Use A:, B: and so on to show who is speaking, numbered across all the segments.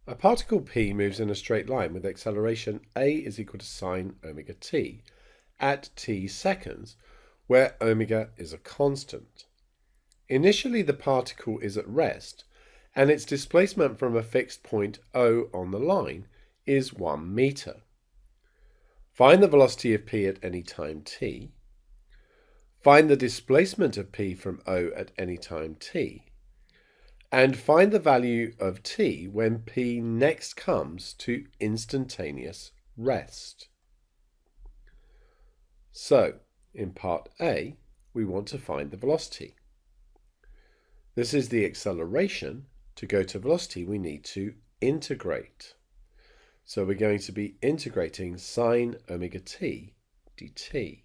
A: A particle p moves in a straight line with acceleration a is equal to sine omega t at t seconds, where omega is a constant. Initially, the particle is at rest, and its displacement from a fixed point O on the line is 1 meter. Find the velocity of p at any time t. Find the displacement of p from O at any time t. And find the value of t when p next comes to instantaneous rest. So, in part A, we want to find the velocity. This is the acceleration. To go to velocity, we need to integrate. So we're going to be integrating sine omega t dt.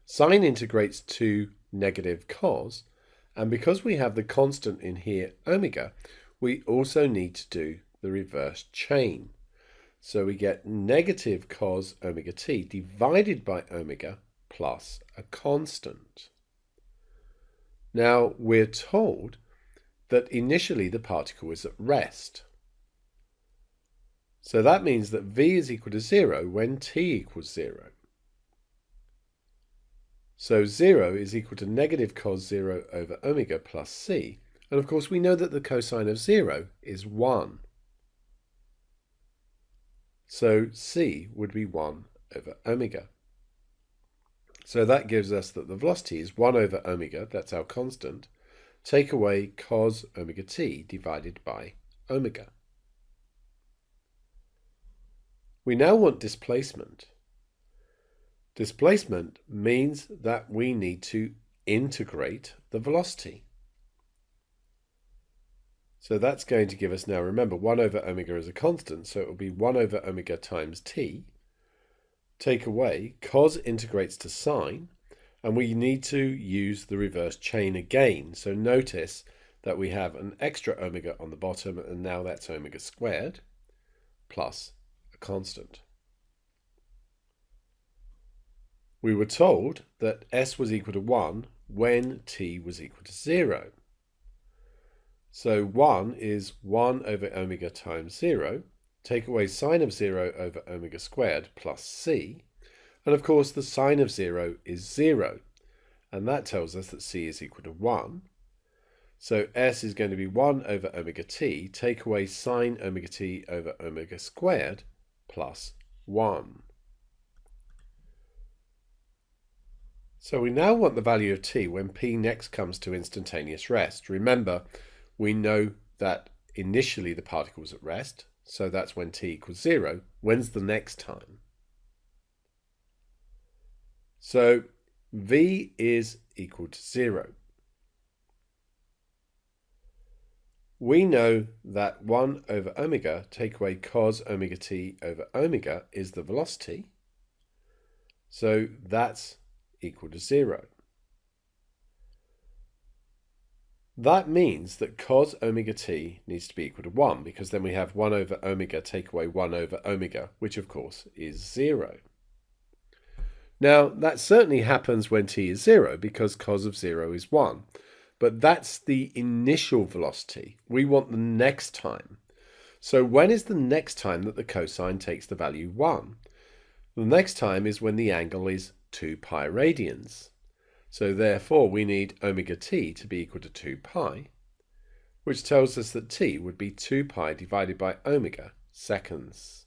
A: Sine integrates to negative cos, and because we have the constant in here, omega, we also need to do the reverse chain. So we get negative cos omega t divided by omega plus a constant. Now we're told that initially the particle is at rest. So that means that v is equal to 0 when t equals 0. So 0 is equal to negative cos 0 over omega plus c. And of course we know that the cosine of 0 is 1. So c would be 1 over omega. So that gives us that the velocity is 1 over omega, that's our constant. Take away cos omega t divided by omega. We now want displacement. Displacement means that we need to integrate the velocity. So that's going to give us now, remember, 1 over omega is a constant, so it will be 1 over omega times t. Take away, cos integrates to sine, and we need to use the reverse chain again. So notice that we have an extra omega on the bottom, and now that's omega squared plus a constant. We were told that s was equal to 1 when t was equal to 0. So 1 is 1 over omega times 0. Take away sine of 0 over omega squared plus c. And of course the sine of 0 is 0. And that tells us that c is equal to 1. So s is going to be 1 over omega t. Take away sine omega t over omega squared plus 1. So we now want the value of t when p next comes to instantaneous rest. Remember, we know that initially the particle was at rest, so that's when t equals 0. When's the next time? So v is equal to 0. We know that 1 over omega, take away cos omega t over omega, is the velocity. So that's equal to 0. That means that cos omega t needs to be equal to 1, because then we have 1 over omega take away 1 over omega, which of course is 0. Now, that certainly happens when t is 0, because cos of 0 is 1. But that's the initial velocity. We want the next time. So when is the next time that the cosine takes the value 1? The next time is when the angle is 2 pi radians. So therefore we need omega t to be equal to 2 pi, which tells us that t would be 2 pi divided by omega seconds.